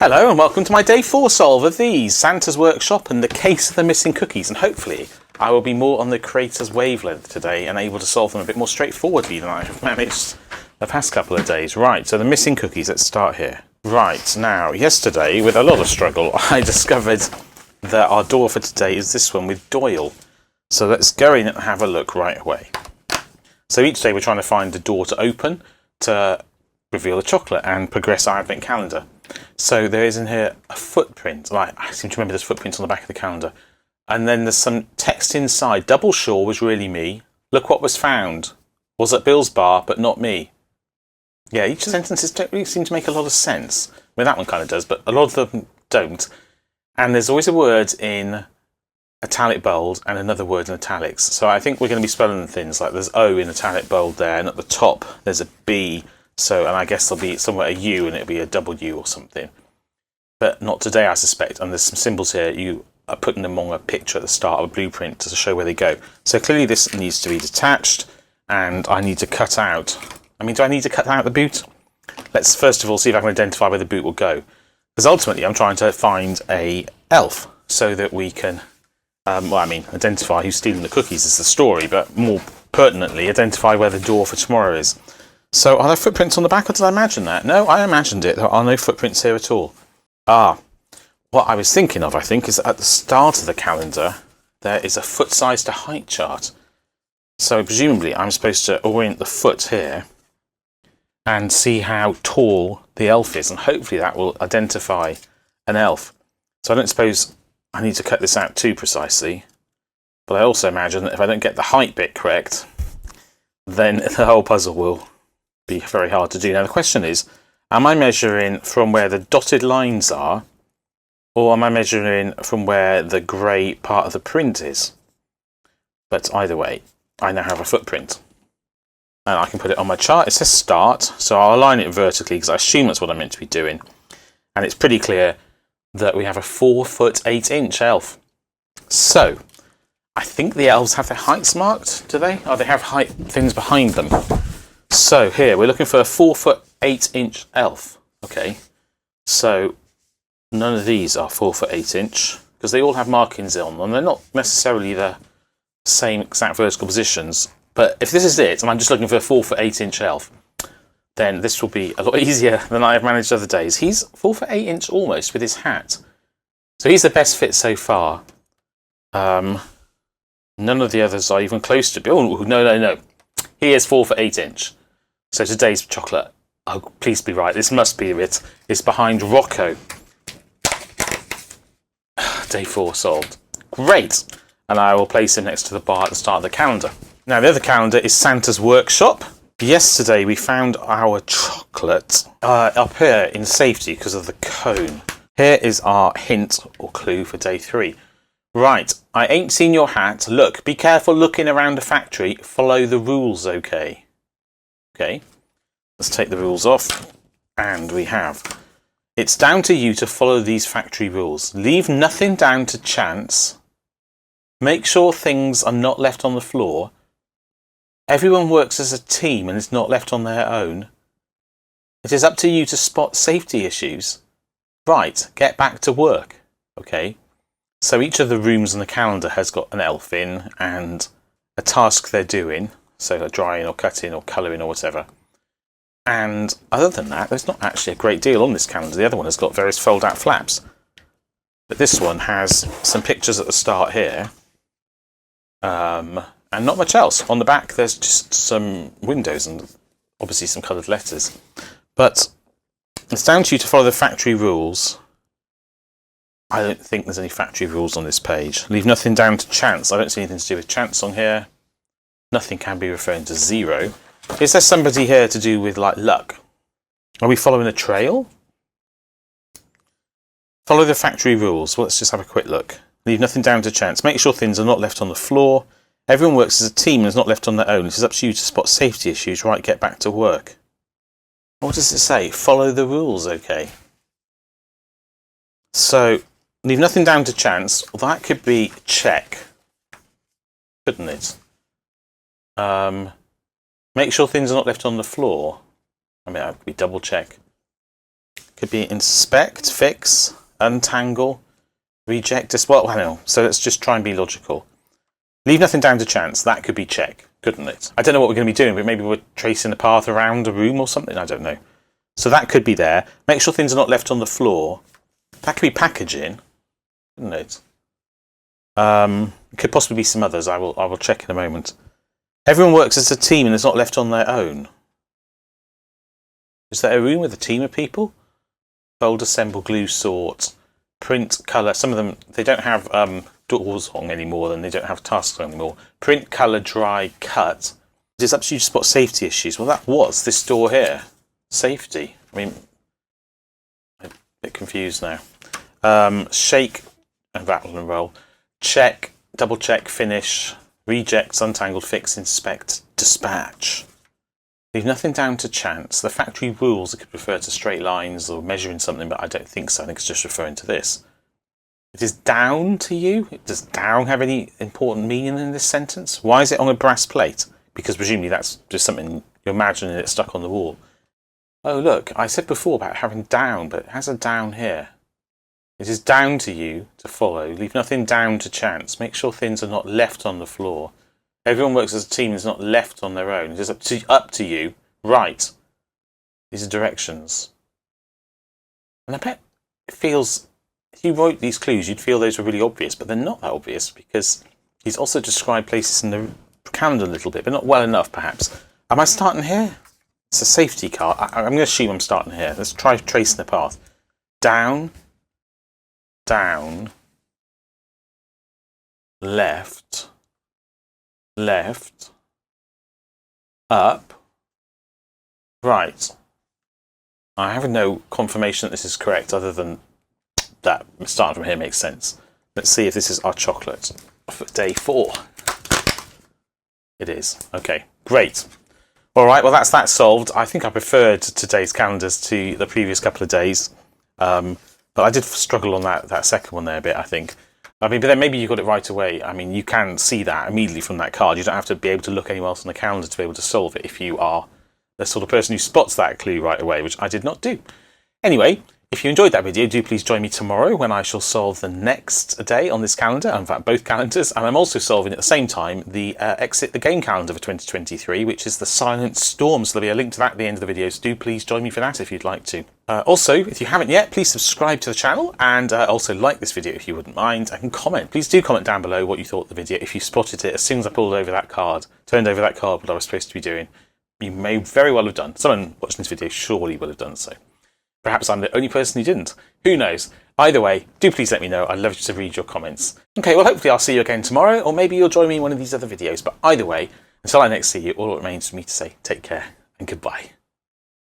Hello and welcome to my day 4 solve of these, Santa's Workshop and the case of the missing cookies, and hopefully I will be more on the creator's wavelength today and able to solve them a bit more straightforwardly than I have managed the past couple of days. Right, so the missing cookies, let's start here. Right, now yesterday with a lot of struggle I discovered that our door for today is this one with Doyle. So let's go in and have a look right away. So each day we're trying to find the door to open to reveal the chocolate and progress our advent calendar. So there is in here a footprint, like I seem to remember there's footprints on the back of the calendar. And then there's some text inside. Double sure was really me. Look what was found. Was at Bill's bar, but not me. Yeah, each of the sentences don't really seem to make a lot of sense. I mean, that one kind of does, but a lot of them don't. And there's always a word in italic bold and another word in italics. So I think we're going to be spelling things like there's O in italic bold there, and at the top there's a B. So, and I guess there'll be somewhere a U and it'll be a W or something. But not today, I suspect. And there's some symbols here. You are putting them on a picture at the start of a blueprint to show where they go. So clearly this needs to be detached and I need to cut out. I mean, do I need to cut out the boot? Let's first of all see if I can identify where the boot will go. Because ultimately I'm trying to find a elf so that we can, identify who's stealing the cookies is the story, but more pertinently, identify where the door for tomorrow is. So are there footprints on the back, or did I imagine that? No, I imagined it. There are no footprints here at all. What I was thinking of, I think, is that at the start of the calendar, there is a foot size to height chart. So presumably I'm supposed to orient the foot here and see how tall the elf is, and hopefully that will identify an elf. So I don't suppose I need to cut this out too precisely, but I also imagine that if I don't get the height bit correct, then the whole puzzle will be very hard to do. Now the question is, am I measuring from where the dotted lines are, or am I measuring from where the grey part of the print is? But either way, I now have a footprint. And I can put it on my chart. It says start, so I'll align it vertically because I assume that's what I'm meant to be doing. And it's pretty clear that we have a 4 foot 8 inch elf. So, I think the elves have their heights marked, do they? Oh, they have height things behind them. So here, we're looking for a 4 foot 8 inch elf. Okay, so none of these are 4 foot 8 inch because they all have markings on them. They're not necessarily the same exact vertical positions, but if this is it, and I'm just looking for a 4 foot 8 inch elf, then this will be a lot easier than I have managed other days. He's 4 foot 8 inch almost with his hat. So he's the best fit so far. None of the others are even close to, oh, no. He is 4 foot 8 inch. So today's chocolate, oh, please be right, this must be it, is behind Rocco. Day 4 solved. Great! And I will place him next to the bar at the start of the calendar. Now the other calendar is Santa's Workshop. Yesterday we found our chocolate up here in safety because of the cone. Here is our hint or clue for day 3. Right, I ain't seen your hat. Look, be careful looking around the factory. Follow the rules, okay? Okay, let's take the rules off. And we have. It's down to you to follow these factory rules. Leave nothing down to chance. Make sure things are not left on the floor. Everyone works as a team and is not left on their own. It is up to you to spot safety issues. Right, get back to work. Okay. So each of the rooms on the calendar has got an elf in and a task they're doing. So drying or cutting or colouring or whatever. And other than that, there's not actually a great deal on this calendar. The other one has got various fold-out flaps. But this one has some pictures at the start here. And not much else. On the back, there's just some windows and obviously some coloured letters. But it's down to you to follow the factory rules. I don't think there's any factory rules on this page. Leave nothing down to chance. I don't see anything to do with chance on here. Nothing can be referring to 0. Is there somebody here to do with, like, luck? Are we following a trail? Follow the factory rules. Well, let's just have a quick look. Leave nothing down to chance. Make sure things are not left on the floor. Everyone works as a team and is not left on their own. It is up to you to spot safety issues. Right, get back to work. What does it say? Follow the rules, okay. So, leave nothing down to chance. Well, that could be check, couldn't it? Make sure things are not left on the floor. I mean, that could be double check. Could be inspect, fix, untangle, reject, well, I don't know. So let's just try and be logical. Leave nothing down to chance. That could be check, couldn't it? I don't know what we're going to be doing, but maybe we're tracing the path around a room or something. I don't know. So that could be there. Make sure things are not left on the floor. That could be packaging, couldn't it? It could possibly be some others. I will check in a moment. Everyone works as a team and is not left on their own. Is there a room with a team of people? Fold, assemble, glue, sort, print, colour. Some of them, they don't have doors on anymore, and they don't have tasks on anymore. Print, colour, dry, cut. It's up to you to spot safety issues. Well, that was this door here. Safety. I mean, I'm a bit confused now. Shake and rattle and roll. Check, double check, finish, reject, untangled, fix, inspect, dispatch. Leave nothing down to chance. The factory rules, it could refer to straight lines or measuring something, but I don't think so. I think it's just referring to this. It is down to you. Does down have any important meaning in this sentence? Why is it on a brass plate? Because presumably that's just something you're imagining it stuck on the wall. Oh, look, I said before about having down, but it has a down here. It is down to you to follow. Leave nothing down to chance. Make sure things are not left on the floor. Everyone works as a team and is not left on their own. It is up to you. Right. These are directions. And I bet it feels, if you wrote these clues, you'd feel those were really obvious, but they're not that obvious because he's also described places in the calendar a little bit, but not well enough, perhaps. Am I starting here? It's a safety car. I'm going to assume I'm starting here. Let's try tracing the path. Down, down, left, left, up, right. I have no confirmation that this is correct other than that starting from here makes sense. Let's see if this is our chocolate for day 4. It is. Okay, great. All right, well, that's that solved. I think I preferred today's calendars to the previous couple of days. But I did struggle on that second one there a bit, I think. I mean, but then maybe you got it right away. I mean, you can see that immediately from that card. You don't have to be able to look anywhere else on the calendar to be able to solve it if you are the sort of person who spots that clue right away, which I did not do. Anyway, if you enjoyed that video, do please join me tomorrow when I shall solve the next day on this calendar, in fact both calendars, and I'm also solving at the same time the Exit the Game calendar for 2023, which is the Silent Storm, so there'll be a link to that at the end of the video, so do please join me for that if you'd like to. Also, if you haven't yet, please subscribe to the channel, and also like this video if you wouldn't mind, and comment. Please do comment down below what you thought of the video, if you spotted it as soon as I pulled over that card, turned over that card, what I was supposed to be doing. You may very well have done. Someone watching this video surely will have done so. Perhaps I'm the only person who didn't. Who knows? Either way, do please let me know. I'd love to read your comments. Okay, well, hopefully I'll see you again tomorrow, or maybe you'll join me in one of these other videos. But either way, until I next see you, all it remains for me to say, take care and goodbye.